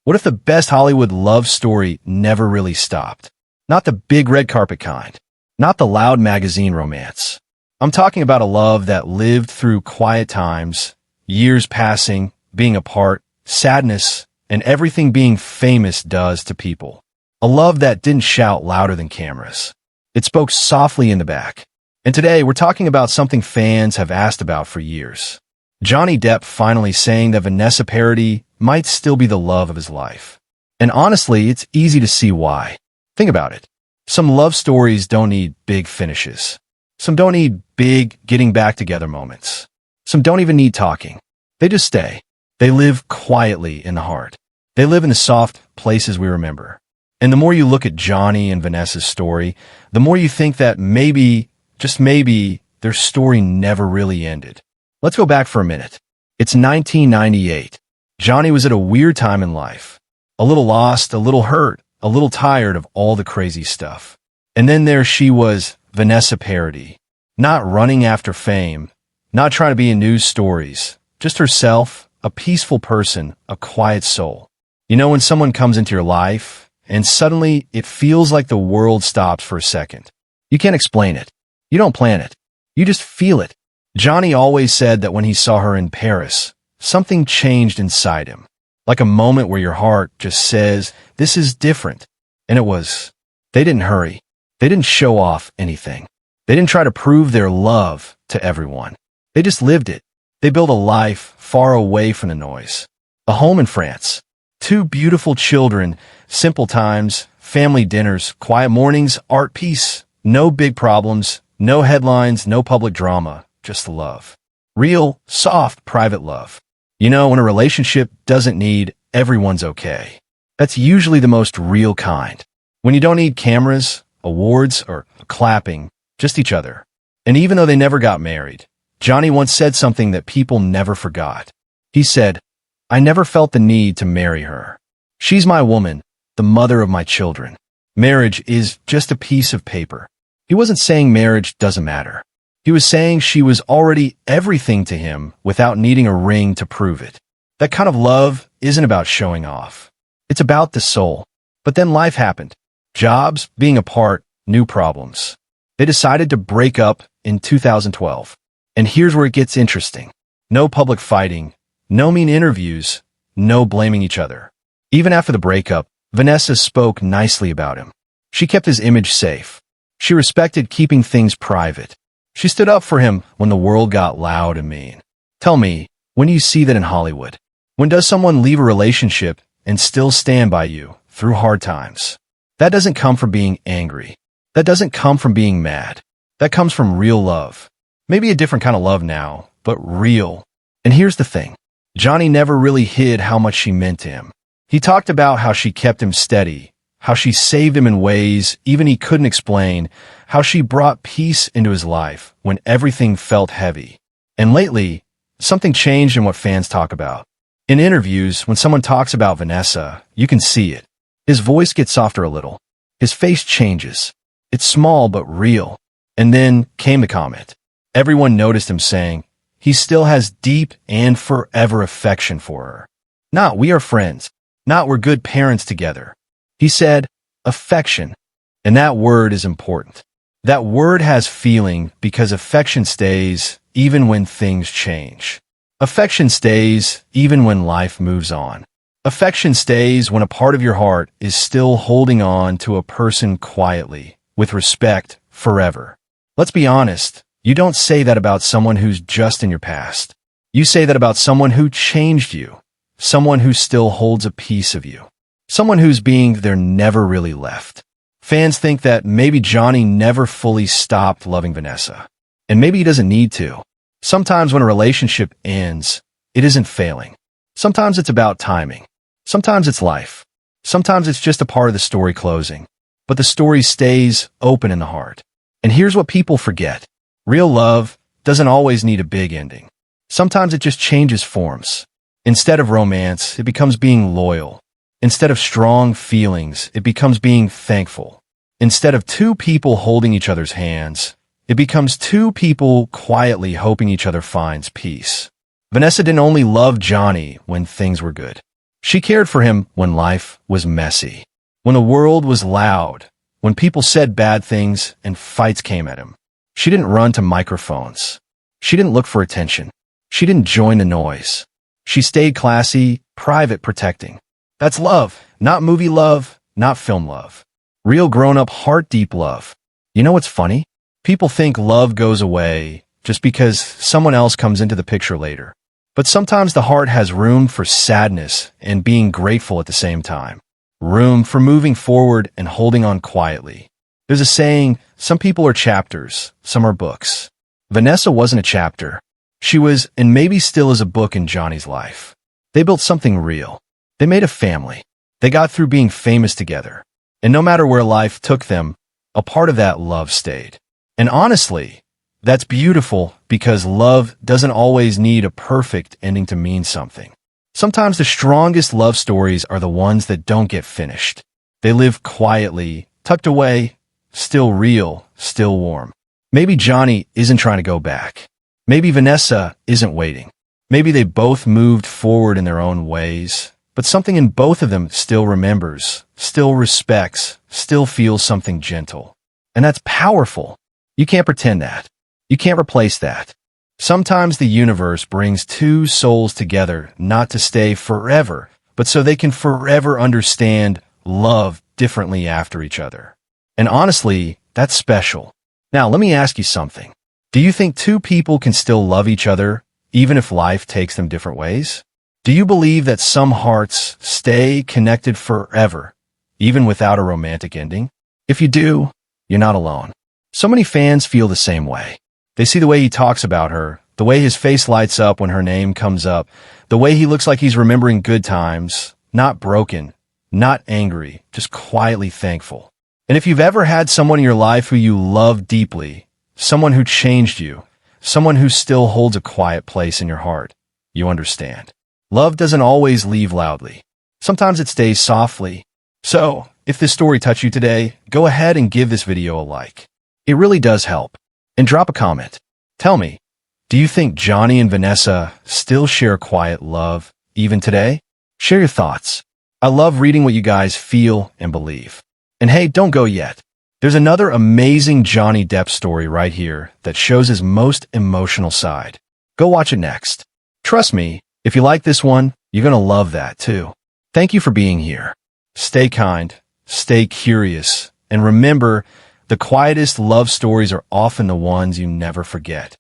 What if the best Hollywood love story never really stopped? Not the big red carpet kind. Not the loud magazine romance. I'm talking about a love that lived through quiet times, years passing, being apart, sadness, and everything being famous does to people. A love that didn't shout louder than cameras. It spoke softly in the back. And today, we're talking about something fans have asked about for years. Johnny Depp finally saying that Vanessa Paradis might still be the love of his life. And honestly, it's easy to see why. Think about it. Some love stories don't need big finishes. Some don't need big getting back together moments. Some don't even need talking. They just stay. They live quietly in the heart. They live in the soft places we remember. And the more you look at Johnny and Vanessa's story, the more you think that maybe, just maybe, their story never really ended. Let's go back for a minute. It's 1998. Johnny was at a weird time in life. A little lost, a little hurt, a little tired of all the crazy stuff. And then there she was, Vanessa Paradis. Not running after fame, not trying to be in news stories, just herself, a peaceful person, a quiet soul. You know when someone comes into your life, and suddenly it feels like the world stops for a second. You can't explain it. You don't plan it. You just feel it. Johnny always said that when he saw her in Paris, something changed inside him. Like a moment where your heart just says, this is different. And it was. They didn't hurry. They didn't show off anything. They didn't try to prove their love to everyone. They just lived it. They built a life far away from the noise. A home in France. 2 beautiful children, simple times, family dinners, quiet mornings, art peace. No big problems, no headlines, no public drama, just love. Real, soft, private love. You know, when a relationship doesn't need everyone's okay. That's usually the most real kind. When you don't need cameras, awards, or clapping, just each other. And even though they never got married, Johnny once said something that people never forgot. He said, I never felt the need to marry her. She's my woman, the mother of my children. Marriage is just a piece of paper. He wasn't saying marriage doesn't matter. He was saying she was already everything to him without needing a ring to prove it. That kind of love isn't about showing off. It's about the soul. But then life happened. Jobs, being apart, new problems. They decided to break up in 2012. And here's where it gets interesting. No public fighting, no mean interviews, no blaming each other. Even after the breakup, Vanessa spoke nicely about him. She kept his image safe. She respected keeping things private. She stood up for him when the world got loud and mean. Tell me, when do you see that in Hollywood? When does someone leave a relationship and still stand by you through hard times? That doesn't come from being angry. That doesn't come from being mad. That comes from real love. Maybe a different kind of love now, but real. And here's the thing. Johnny never really hid how much she meant to him. He talked about how she kept him steady, how she saved him in ways even he couldn't explain, how she brought peace into his life when everything felt heavy. And lately, something changed in what fans talk about. In interviews, when someone talks about Vanessa, you can see it. His voice gets softer a little. His face changes. It's small but real. And then came the comment. Everyone noticed him saying, he still has deep and forever affection for her. Not we are friends. Not we're good parents together. He said, affection. And that word is important. That word has feeling because affection stays even when things change. Affection stays even when life moves on. Affection stays when a part of your heart is still holding on to a person quietly, with respect, forever. Let's be honest, you don't say that about someone who's just in your past. You say that about someone who changed you, someone who still holds a piece of you, someone whose being there never really left. Fans think that maybe Johnny never fully stopped loving Vanessa. And maybe he doesn't need to. Sometimes when a relationship ends, it isn't failing. Sometimes it's about timing. Sometimes it's life. Sometimes it's just a part of the story closing. But the story stays open in the heart. And here's what people forget. Real love doesn't always need a big ending. Sometimes it just changes forms. Instead of romance, it becomes being loyal. Instead of strong feelings, it becomes being thankful. Instead of 2 people holding each other's hands, it becomes 2 people quietly hoping each other finds peace. Vanessa didn't only love Johnny when things were good. She cared for him when life was messy, when the world was loud, when people said bad things and fights came at him. She didn't run to microphones. She didn't look for attention. She didn't join the noise. She stayed classy, private, protecting. That's love, not movie love, not film love. Real grown-up, heart-deep love. You know what's funny? People think love goes away just because someone else comes into the picture later. But sometimes the heart has room for sadness and being grateful at the same time. Room for moving forward and holding on quietly. There's a saying, some people are chapters, some are books. Vanessa wasn't a chapter. She was, and maybe still is, a book in Johnny's life. They built something real. They made a family. They got through being famous together. And no matter where life took them, a part of that love stayed. And honestly, that's beautiful because love doesn't always need a perfect ending to mean something. Sometimes the strongest love stories are the ones that don't get finished. They live quietly, tucked away, still real, still warm. Maybe Johnny isn't trying to go back. Maybe Vanessa isn't waiting. Maybe they both moved forward in their own ways, but something in both of them still remembers, still respects, still feels something gentle. And that's powerful. You can't pretend that. You can't replace that. Sometimes the universe brings two souls together not to stay forever, but so they can forever understand love differently after each other. And honestly, that's special. Now, let me ask you something. Do you think two people can still love each other, even if life takes them different ways? Do you believe that some hearts stay connected forever, even without a romantic ending? If you do, you're not alone. So many fans feel the same way. They see the way he talks about her, the way his face lights up when her name comes up, the way he looks like he's remembering good times, not broken, not angry, just quietly thankful. And if you've ever had someone in your life who you love deeply, someone who changed you, someone who still holds a quiet place in your heart, you understand. Love doesn't always leave loudly. Sometimes it stays softly. So, if this story touched you today, go ahead and give this video a like. It really does help. And drop a comment. Tell me, do you think Johnny and Vanessa still share quiet love even today? Share your thoughts. I love reading what you guys feel and believe. And hey, don't go yet. There's another amazing Johnny Depp story right here that shows his most emotional side. Go watch it next. Trust me, if you like this one, you're gonna love that too. Thank you for being here. Stay kind, stay curious, and remember, the quietest love stories are often the ones you never forget.